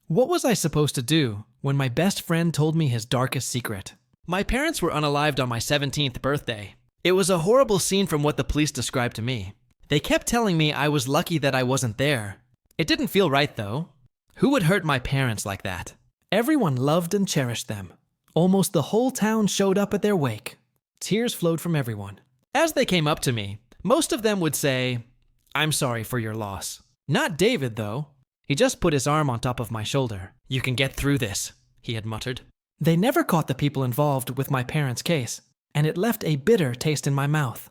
What was I supposed to do when my best friend told me his darkest secret? My parents were unalived on my 17th birthday. It was a horrible scene from what the police described to me. They kept telling me I was lucky that I wasn't there. It didn't feel right though. Who would hurt my parents like that? Everyone loved and cherished them. Almost the whole town showed up at their wake. Tears flowed from everyone. As they came up to me, most of them would say, "I'm sorry for your loss." Not David though. He just put his arm on top of my shoulder. "You can get through this," he had muttered. They never caught the people involved with my parents' case, and it left a bitter taste in my mouth.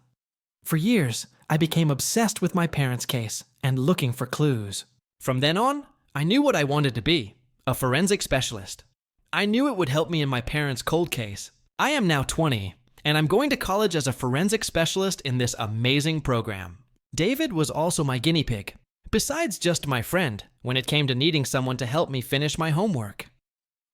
For years, I became obsessed with my parents' case and looking for clues. From then on, I knew what I wanted to be, a forensic specialist. I knew it would help me in my parents' cold case. I am now 20, and I'm going to college as a forensic specialist in this amazing program. David was also my guinea pig, besides just my friend, when it came to needing someone to help me finish my homework.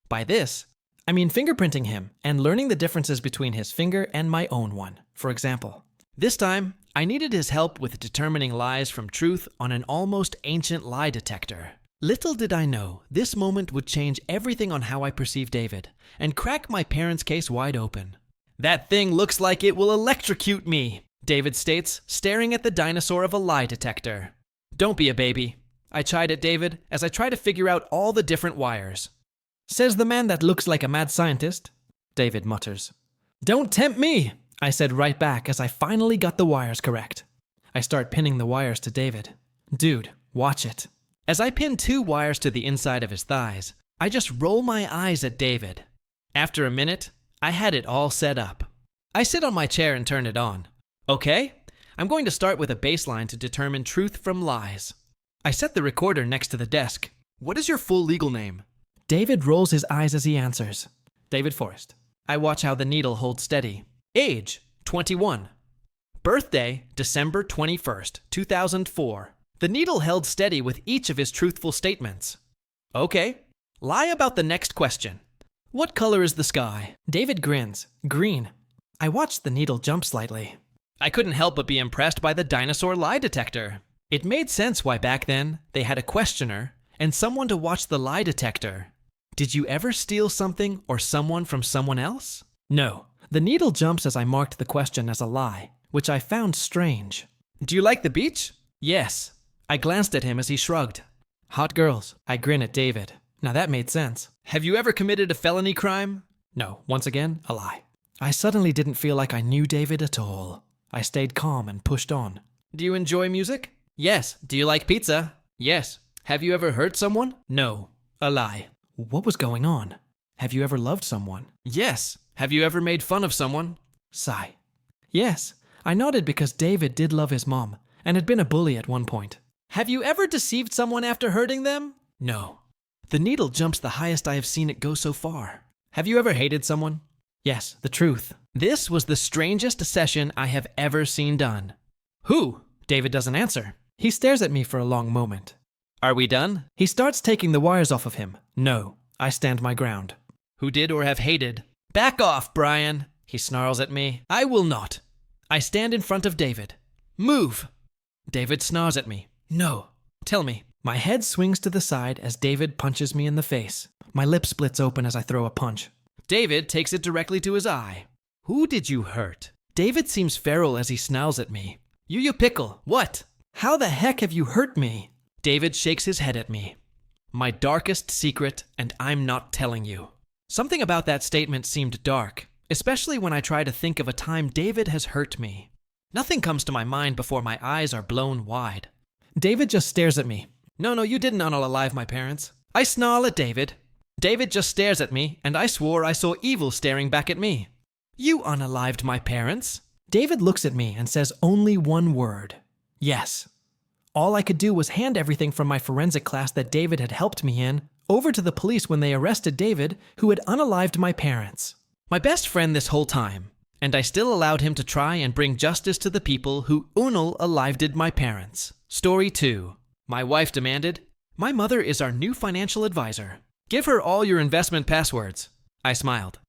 By this, I mean fingerprinting him and learning the differences between his finger and my own one, for example. This time, I needed his help with determining lies from truth on an almost ancient lie detector. Little did I know, this moment would change everything on how I perceive David and crack my parents' case wide open. "That thing looks like it will electrocute me," David states, staring at the dinosaur of a lie detector. "Don't be a baby," I chide at David as I try to figure out all the different wires. "Says the man that looks like a mad scientist," David mutters. "Don't tempt me," I said right back as I finally got the wires correct. I start pinning the wires to David. "Dude, watch it." As I pin 2 wires to the inside of his thighs, I just roll my eyes at David. After a minute, I had it all set up. I sit on my chair and turn it on. Okay, I'm going to start with a baseline to determine truth from lies. I set the recorder next to the desk. "What is your full legal name?" David rolls his eyes as he answers. "David Forrest." I watch how the needle holds steady. "Age, 21. Birthday, December 21st, 2004. The needle held steady with each of his truthful statements. Okay, lie about the next question. "What color is the sky?" David grins. "Green." I watched the needle jump slightly. I couldn't help but be impressed by the dinosaur lie detector. It made sense why back then they had a questioner and someone to watch the lie detector. Did you ever steal something or someone from someone else? No. The needle jumps as I marked the question as a lie, which I found strange. "Do you like the beach?" "Yes." I glanced at him as he shrugged. "Hot girls." I grin at David. Now that made sense. "Have you ever committed a felony crime?" No. Once again, a lie. I suddenly didn't feel like I knew David at all. I stayed calm and pushed on. "Do you enjoy music?" "Yes." "Do you like pizza?" "Yes." "Have you ever hurt someone?" "No." A lie. What was going on? "Have you ever loved someone?" "Yes." "Have you ever made fun of someone?" Sigh. Yes. I nodded because David did love his mom and had been a bully at one point. "Have you ever deceived someone after hurting them?" No. The needle jumps the highest I have seen it go so far. "Have you ever hated someone?" Yes, the truth. This was the strangest session I have ever seen done. "Who?" David doesn't answer. He stares at me for a long moment. "Are we done?" He starts taking the wires off of him. No. I stand my ground. "Who did or have hated?" "Back off, Brian," he snarls at me. "I will not." I stand in front of David. "Move." David snarls at me. "No." "Tell me." My head swings to the side as David punches me in the face. My lip splits open as I throw a punch. David takes it directly to his eye. "Who did you hurt?" David seems feral as he snarls at me. You pickle." "What?" "How the heck have you hurt me?" David shakes his head at me. "My darkest secret, and I'm not telling you." Something about that statement seemed dark, especially when I try to think of a time David has hurt me. Nothing comes to my mind before my eyes are blown wide. David just stares at me. No, you didn't unalive my parents." I snarl at David. David just stares at me, and I swore I saw evil staring back at me. "You unalived my parents." David looks at me and says only one word. Yes. All I could do was hand everything from my forensic class that David had helped me in over to the police when they arrested David, who had unalived my parents. My best friend this whole time, and I still allowed him to try and bring justice to the people who unalived my parents. Story 2. My wife demanded, "My mother is our new financial advisor. Give her all your investment passwords." I smiled.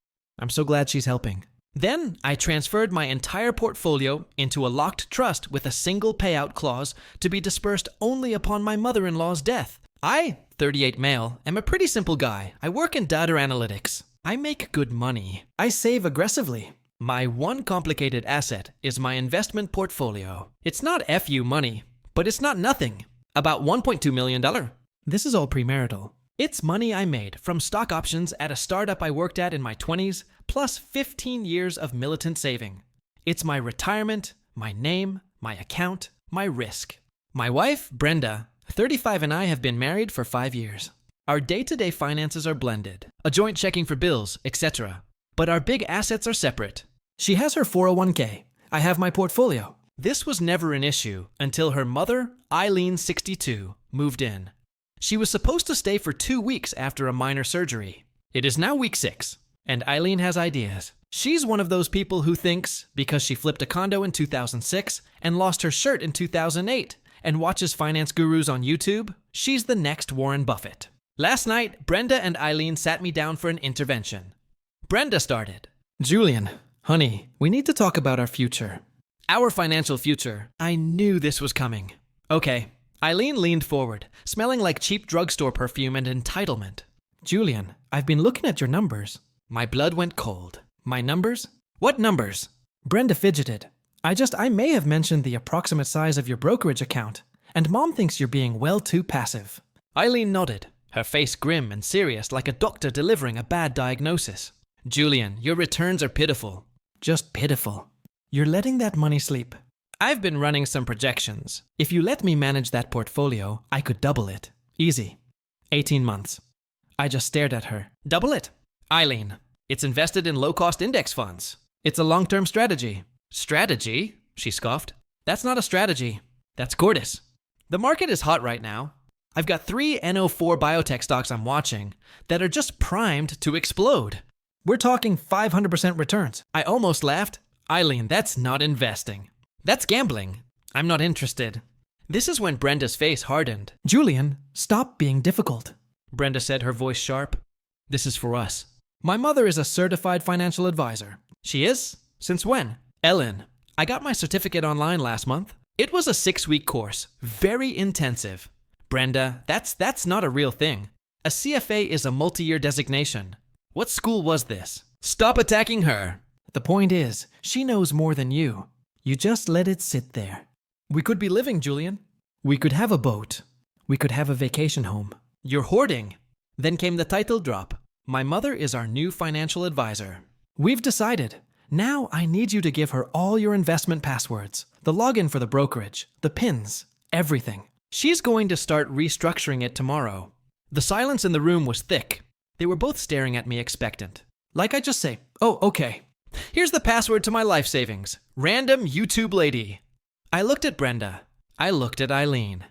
I'm so glad she's helping. Then I transferred my entire portfolio into a locked trust with a single payout clause to be dispersed only upon my mother-in-law's death. I, 38 male, am a pretty simple guy. I work in data analytics. I make good money. I save aggressively. My one complicated asset is my investment portfolio. It's not FU money, but it's not nothing. About $1.2 million. This is all premarital. It's money I made from stock options at a startup I worked at in my 20s, plus 15 years of militant saving. It's my retirement, my name, my account, my risk. My wife, Brenda, 35, and I have been married for 5 years. Our day-to-day finances are blended, a joint checking for bills, etc. But our big assets are separate. She has her 401k. I have my portfolio. This was never an issue until her mother, Eileen, 62, moved in. She was supposed to stay for 2 weeks after a minor surgery. It is now week 6, and Eileen has ideas. She's one of those people who thinks, because she flipped a condo in 2006 and lost her shirt in 2008, and watches finance gurus on YouTube, she's the next Warren Buffett. Last night, Brenda and Eileen sat me down for an intervention. Brenda started. Julian, honey, we need to talk about our future. Our financial future. I knew this was coming. Okay. Eileen leaned forward, smelling like cheap drugstore perfume and entitlement. Julian, I've been looking at your numbers. My blood went cold. My numbers? What numbers? Brenda fidgeted. I may have mentioned the approximate size of your brokerage account, and Mom thinks you're being well too passive. Eileen nodded, her face grim and serious like a doctor delivering a bad diagnosis. Julian, your returns are pitiful. Just pitiful. You're letting that money sleep. I've been running some projections. If you let me manage that portfolio, I could double it. Easy. 18 months. I just stared at her. Double it? Eileen, it's invested in low-cost index funds. It's a long-term strategy. Strategy? She scoffed. That's not a strategy. That's Cordis. The market is hot right now. I've got 3 NO4 biotech stocks I'm watching that are just primed to explode. We're talking 500% returns. I almost laughed. Eileen, that's not investing. That's gambling. I'm not interested. This is when Brenda's face hardened. Julian, stop being difficult. Brenda said, her voice sharp. This is for us. My mother is a certified financial advisor. She is? Since when? Ellen, I got my certificate online last month. It was a 6-week course. Very intensive. Brenda, that's not a real thing. A CFA is a multi-year designation. What school was this? Stop attacking her. The point is, she knows more than you. You just let it sit there. We could be living, Julian. We could have a boat. We could have a vacation home. You're hoarding. Then came the title drop. My mother is our new financial advisor. We've decided. Now I need you to give her all your investment passwords, the login for the brokerage, the PINs, everything. She's going to start restructuring it tomorrow. The silence in the room was thick. They were both staring at me expectant. Like I just say, oh, okay. Here's the password to my life savings. Random YouTube lady. I looked at Brenda. I looked at Eileen.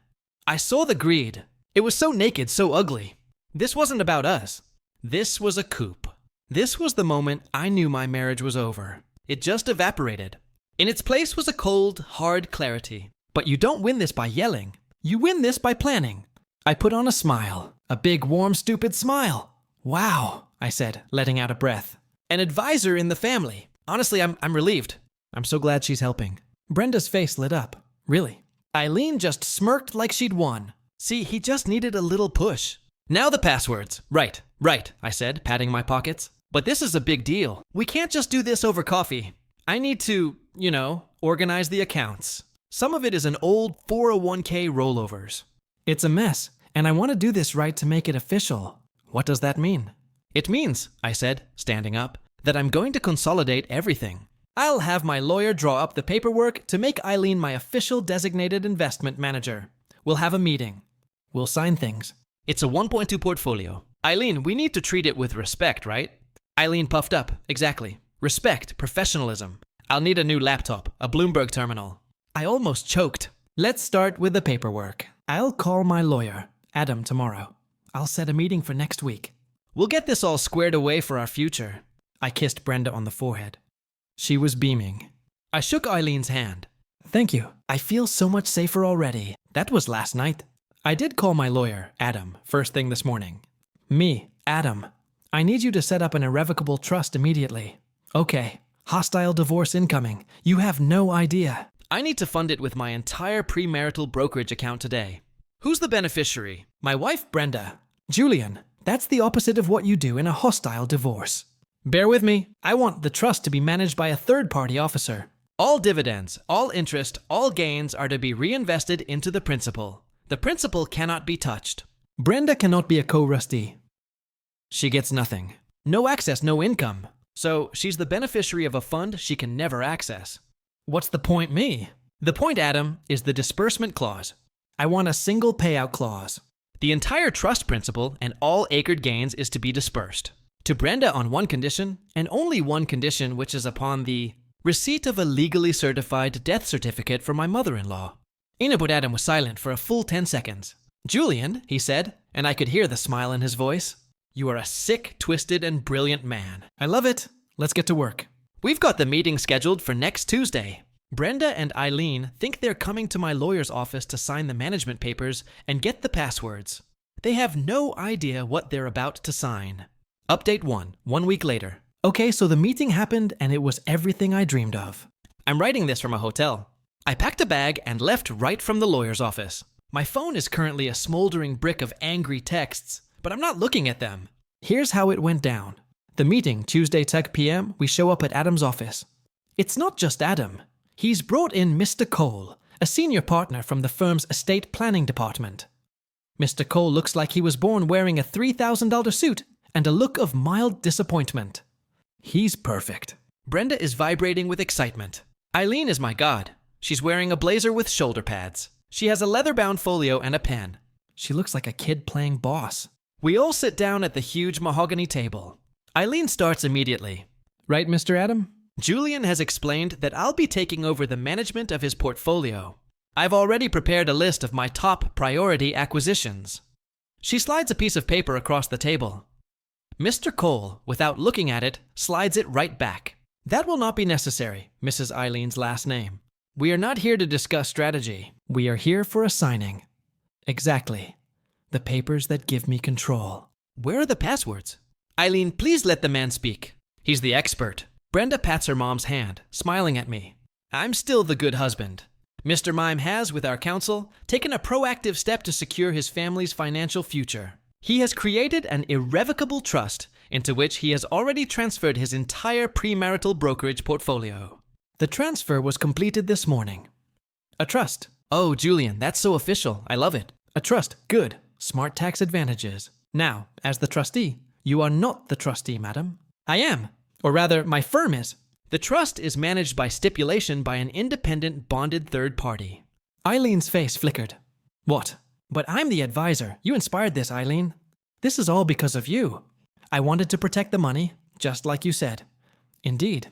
I saw the greed. It was so naked, so ugly. This wasn't about us. This was a coup. This was the moment I knew my marriage was over. It just evaporated. In its place was a cold, hard clarity. But you don't win this by yelling. You win this by planning. I put on a smile. A big, warm, stupid smile. Wow, I said, letting out a breath. An advisor in the family. Honestly, I'm relieved. I'm so glad she's helping. Brenda's face lit up. Really? Eileen just smirked like she'd won. See, he just needed a little push. Now the passwords. Right, I said, patting my pockets. But this is a big deal. We can't just do this over coffee. I need to, organize the accounts. Some of it is an old 401k rollovers. It's a mess, and I want to do this right to make it official. What does that mean? It means, I said, standing up, that I'm going to consolidate everything. I'll have my lawyer draw up the paperwork to make Eileen my official designated investment manager. We'll have a meeting. We'll sign things. It's a 1.2 portfolio. Eileen, we need to treat it with respect, right? Eileen puffed up. Exactly. Respect, professionalism. I'll need a new laptop, a Bloomberg terminal. I almost choked. Let's start with the paperwork. I'll call my lawyer, Adam, tomorrow. I'll set a meeting for next week. We'll get this all squared away for our future. I kissed Brenda on the forehead. She was beaming. I shook Eileen's hand. Thank you. I feel so much safer already. That was last night. I did call my lawyer, Adam, first thing this morning. Me, Adam. I need you to set up an irrevocable trust immediately. Okay. Hostile divorce incoming. You have no idea. I need to fund it with my entire premarital brokerage account today. Who's the beneficiary? My wife, Brenda. Julian, that's the opposite of what you do in a hostile divorce. Bear with me. I want the trust to be managed by a third-party officer. All dividends, all interest, all gains are to be reinvested into the principal. The principal cannot be touched. Brenda cannot be a co-trustee. She gets nothing. No access, no income. So she's the beneficiary of a fund she can never access. What's the point, me? The point, Adam, is the disbursement clause. I want a single payout clause. The entire trust principal and all acred gains is to be dispersed. To Brenda on one condition, and only one condition, which is upon the receipt of a legally certified death certificate from my mother-in-law. But Adam was silent for a full 10 seconds. Julian, he said, and I could hear the smile in his voice. You are a sick, twisted, and brilliant man. I love it. Let's get to work. We've got the meeting scheduled for next Tuesday. Brenda and Eileen think they're coming to my lawyer's office to sign the management papers and get the passwords. They have no idea what they're about to sign. Update 1 week later. Okay, so the meeting happened and it was everything I dreamed of. I'm writing this from a hotel. I packed a bag and left right from the lawyer's office. My phone is currently a smoldering brick of angry texts, but I'm not looking at them. Here's how it went down. The meeting, Tuesday 10 p.m., we show up at Adam's office. It's not just Adam. He's brought in Mr. Cole, a senior partner from the firm's estate planning department. Mr. Cole looks like he was born wearing a $3,000 suit and a look of mild disappointment. He's perfect. Brenda is vibrating with excitement. Eileen is my god. She's wearing a blazer with shoulder pads. She has a leather-bound folio and a pen. She looks like a kid playing boss. We all sit down at the huge mahogany table. Eileen starts immediately. Right, Mr. Adam? Julian has explained that I'll be taking over the management of his portfolio. I've already prepared a list of my top priority acquisitions. She slides a piece of paper across the table. Mr. Cole, without looking at it, slides it right back. That will not be necessary, Mrs. Eileen's last name. We are not here to discuss strategy. We are here for a signing. Exactly. The papers that give me control. Where are the passwords? Eileen, please let the man speak. He's the expert. Brenda pats her mom's hand, smiling at me. I'm still the good husband. Mr. Mime has, with our counsel, taken a proactive step to secure his family's financial future. He has created an irrevocable trust into which he has already transferred his entire premarital brokerage portfolio. The transfer was completed this morning. A trust. Oh, Julian, that's so official. I love it. A trust. Good. Smart tax advantages. Now, as the trustee, you are not the trustee, madam. I am. Or rather, my firm is. The trust is managed by stipulation by an independent bonded third party. Eileen's face flickered. What? But I'm the advisor. You inspired this, Eileen. This is all because of you. I wanted to protect the money, just like you said. Indeed.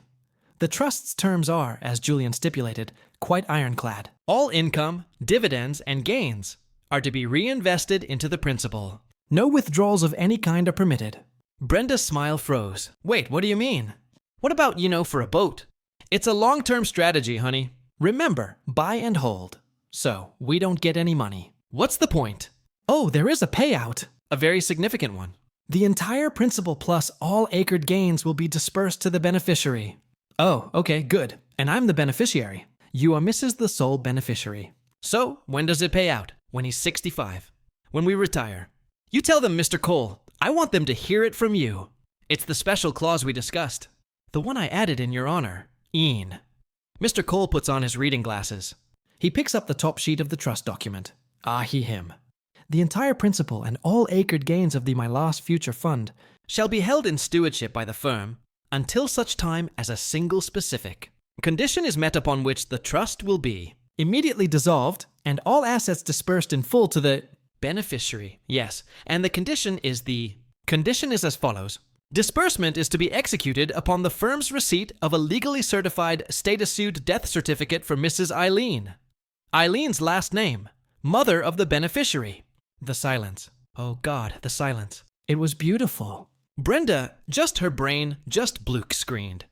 The trust's terms are, as Julian stipulated, quite ironclad. All income, dividends, and gains are to be reinvested into the principal. No withdrawals of any kind are permitted. Brenda's smile froze. Wait, what do you mean? What about, for a boat? It's a long-term strategy, honey. Remember, buy and hold. So, we don't get any money. What's the point? Oh, there is a payout. A very significant one. The entire principal plus all acred gains will be dispersed to the beneficiary. Oh, okay, good. And I'm the beneficiary. You are Mrs. the sole beneficiary. So, when does it pay out? When he's 65. When we retire. You tell them, Mr. Cole. I want them to hear it from you. It's the special clause we discussed. The one I added in your honor. Ian. Mr. Cole puts on his reading glasses. He picks up the top sheet of the trust document. Ah, him. The entire principal and all acred gains of the My Last Future Fund shall be held in stewardship by the firm until such time as a single specific condition is met upon which the trust will be immediately dissolved and all assets dispersed in full to the beneficiary. Yes, and the condition is as follows. Disbursement is to be executed upon the firm's receipt of a legally certified state-issued death certificate for Mrs. Eileen. Eileen's last name, mother of the beneficiary. The silence. Oh God, the silence. It was beautiful. Brenda, her brain Bluke screened.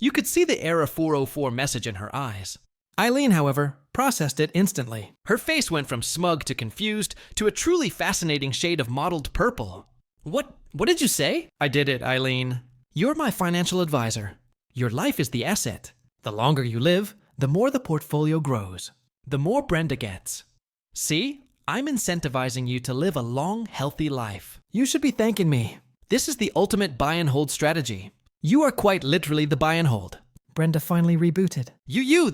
You could see the Error 404 message in her eyes. Eileen, however, processed it instantly. Her face went from smug to confused to a truly fascinating shade of mottled purple. What did you say? I did it, Eileen. You're my financial advisor. Your life is the asset. The longer you live, the more the portfolio grows. The more Brenda gets. See? I'm incentivizing you to live a long, healthy life. You should be thanking me. This is the ultimate buy and hold strategy. You are quite literally the buy and hold. Brenda finally rebooted.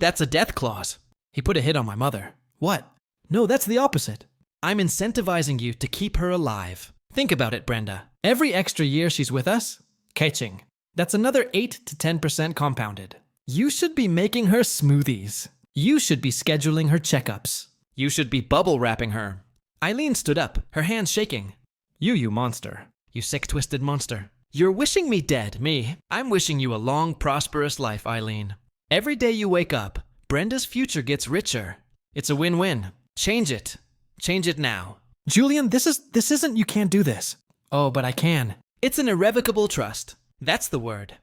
That's a death clause. He put a hit on my mother. What? No, that's the opposite. I'm incentivizing you to keep her alive. Think about it, Brenda. Every extra year she's with us, catching. That's another 8 to 10% compounded. You should be making her smoothies. You should be scheduling her checkups. You should be bubble wrapping her. Eileen stood up, her hands shaking. You monster. You sick, twisted monster. You're wishing me dead, me. I'm wishing you a long, prosperous life, Eileen. Every day you wake up, Brenda's future gets richer. It's a win-win. Change it. Change it now. Julian, this isn't, you can't do this. Oh, but I can. It's an irrevocable trust. That's the word.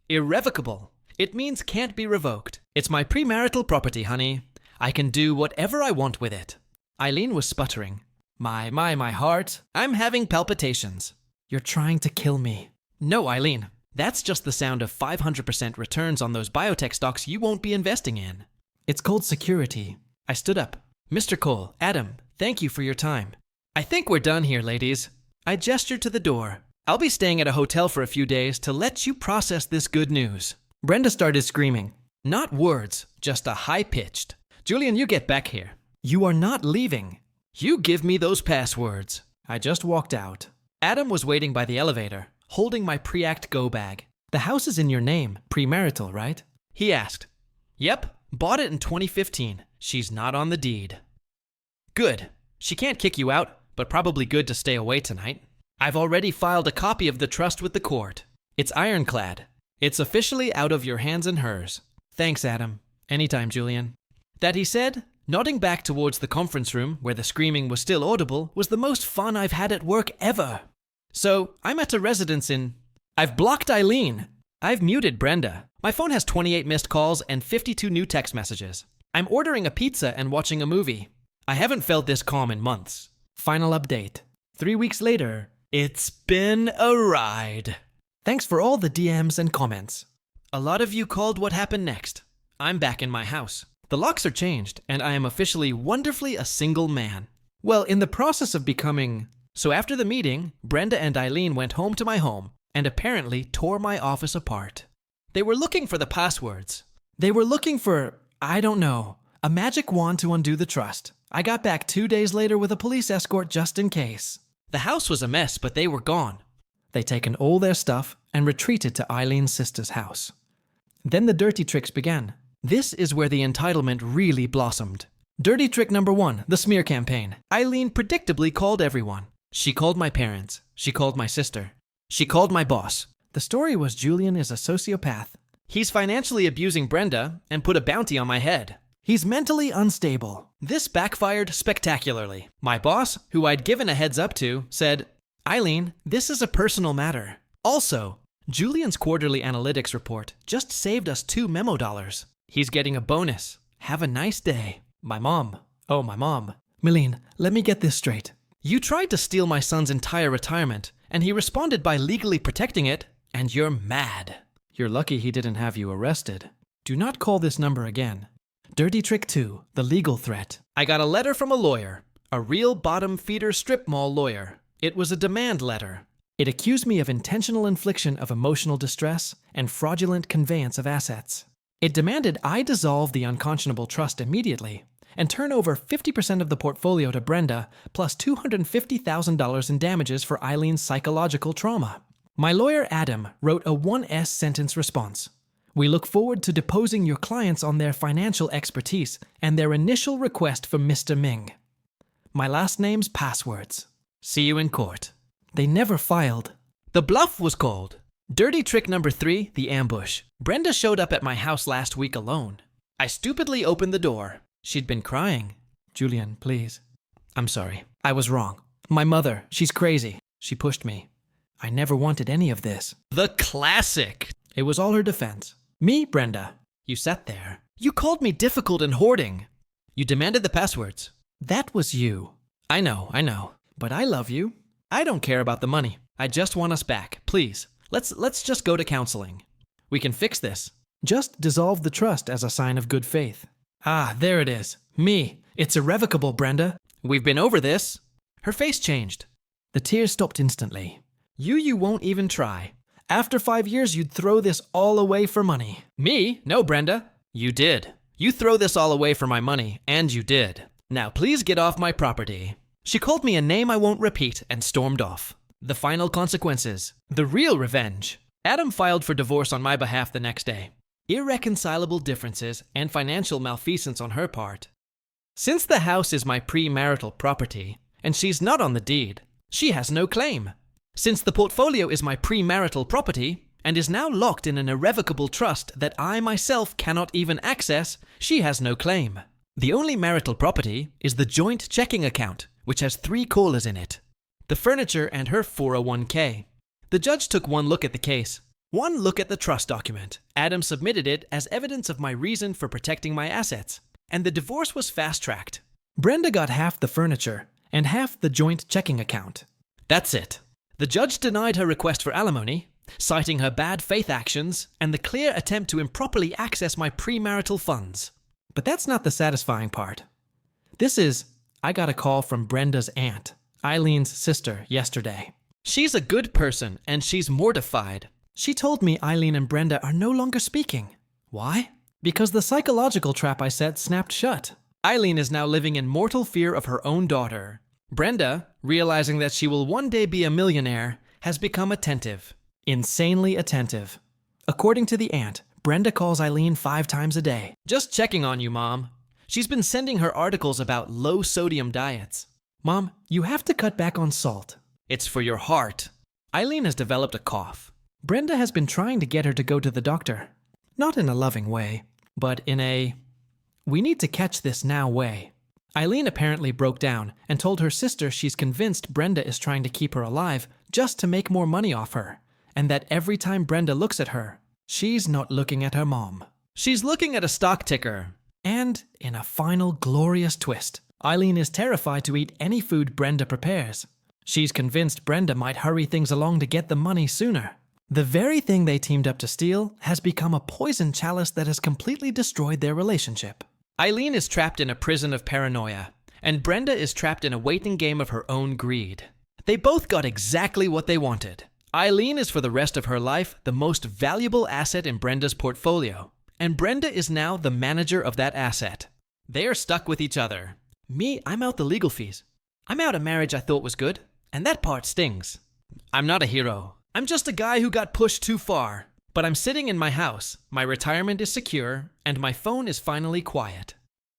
Irrevocable. It means can't be revoked. It's my premarital property, honey. I can do whatever I want with it. Eileen was sputtering. My heart. I'm having palpitations. You're trying to kill me. No, Eileen. That's just the sound of 500% returns on those biotech stocks you won't be investing in. It's called security. I stood up. Mr. Cole, Adam, thank you for your time. I think we're done here, ladies. I gestured to the door. I'll be staying at a hotel for a few days to let you process this good news. Brenda started screaming. Not words, just a high-pitched. Julian, you get back here. You are not leaving. You give me those passwords. I just walked out. Adam was waiting by the elevator, holding my pre-act go bag. The house is in your name, premarital, right? He asked. Yep, bought it in 2015. She's not on the deed. Good. She can't kick you out, but probably good to stay away tonight. I've already filed a copy of the trust with the court. It's ironclad. It's officially out of your hands and hers. Thanks, Adam. Anytime, Julian. That he said, nodding back towards the conference room where the screaming was still audible, was the most fun I've had at work ever. So, I'm at a residence in... I've blocked Eileen. I've muted Brenda. My phone has 28 missed calls and 52 new text messages. I'm ordering a pizza and watching a movie. I haven't felt this calm in months. Final update. 3 weeks later, it's been a ride. Thanks for all the DMs and comments. A lot of you called what happened next. I'm back in my house. The locks are changed, and I am officially wonderfully a single man. Well, in the process of becoming... So after the meeting, Brenda and Eileen went home to my home, and apparently tore my office apart. They were looking for the passwords. They were looking for, I don't know, a magic wand to undo the trust. I got back 2 days later with a police escort just in case. The house was a mess, but they were gone. They'd taken all their stuff and retreated to Eileen's sister's house. Then the dirty tricks began. This is where the entitlement really blossomed. Dirty trick number 1, the smear campaign. Eileen predictably called everyone. She called my parents. She called my sister. She called my boss. The story was Julian is a sociopath. He's financially abusing Brenda and put a bounty on my head. He's mentally unstable. This backfired spectacularly. My boss, who I'd given a heads up to, said, Eileen, this is a personal matter. Also, Julian's quarterly analytics report just saved us $2 memo dollars. He's getting a bonus. Have a nice day. My mom. Milene, let me get this straight. You tried to steal my son's entire retirement, and he responded by legally protecting it, and you're mad. You're lucky he didn't have you arrested. Do not call this number again. Dirty trick 2, the legal threat. I got a letter from a lawyer, a real bottom feeder strip mall lawyer. It was a demand letter. It accused me of intentional infliction of emotional distress and fraudulent conveyance of assets. It demanded I dissolve the unconscionable trust immediately and turn over 50% of the portfolio to Brenda, plus $250,000 in damages for Eileen's psychological trauma. My lawyer Adam wrote a 1S sentence response. We look forward to deposing your clients on their financial expertise and their initial request for Mr. Ming. My last name's passwords. See you in court. They never filed. The bluff was called. Dirty trick number 3, the ambush. Brenda showed up at my house last week alone. I stupidly opened the door. She'd been crying. Julian, please. I'm sorry. I was wrong. My mother, she's crazy. She pushed me. I never wanted any of this. The classic. It was all her defense. Me, Brenda. You sat there. You called me difficult and hoarding. You demanded the passwords. That was you. I know. But I love you. I don't care about the money. I just want us back. Please. Let's just go to counseling. We can fix this. Just dissolve the trust as a sign of good faith. Ah, there it is. Me. It's irrevocable, Brenda. We've been over this. Her face changed. The tears stopped instantly. You won't even try. After 5 years, you'd throw this all away for money. Me? No, Brenda. You did. You throw this all away for my money, and you did. Now please get off my property. She called me a name I won't repeat and stormed off. The final consequences. The real revenge. Adam filed for divorce on my behalf the next day. Irreconcilable differences and financial malfeasance on her part. Since the house is my premarital property, and she's not on the deed, she has no claim. Since the portfolio is my premarital property, and is now locked in an irrevocable trust that I myself cannot even access, she has no claim. The only marital property is the joint checking account, which has 3 callers in it. The furniture and her 401k. The judge took one look at the case. One look at the trust document. Adam submitted it as evidence of my reason for protecting my assets, and the divorce was fast-tracked. Brenda got half the furniture and half the joint checking account. That's it. The judge denied her request for alimony, citing her bad faith actions and the clear attempt to improperly access my premarital funds. But that's not the satisfying part. I got a call from Brenda's aunt, Eileen's sister, yesterday. She's a good person and she's mortified. She told me Eileen and Brenda are no longer speaking. Why? Because the psychological trap I set snapped shut. Eileen is now living in mortal fear of her own daughter. Brenda, realizing that she will one day be a millionaire, has become attentive. Insanely attentive. According to the aunt, Brenda calls Eileen 5 times a day. Just checking on you, Mom. She's been sending her articles about low-sodium diets. Mom, you have to cut back on salt. It's for your heart. Eileen has developed a cough. Brenda has been trying to get her to go to the doctor. Not in a loving way, but in a we need to catch this now way. Eileen apparently broke down and told her sister she's convinced Brenda is trying to keep her alive just to make more money off her, and that every time Brenda looks at her, she's not looking at her mom. She's looking at a stock ticker. And, in a final glorious twist, Eileen is terrified to eat any food Brenda prepares. She's convinced Brenda might hurry things along to get the money sooner. The very thing they teamed up to steal has become a poison chalice that has completely destroyed their relationship. Eileen is trapped in a prison of paranoia, and Brenda is trapped in a waiting game of her own greed. They both got exactly what they wanted. Eileen is for the rest of her life the most valuable asset in Brenda's portfolio, and Brenda is now the manager of that asset. They are stuck with each other. Me, I'm out the legal fees. I'm out a marriage I thought was good, and that part stings. I'm not a hero. I'm just a guy who got pushed too far. But I'm sitting in my house, my retirement is secure, and my phone is finally quiet.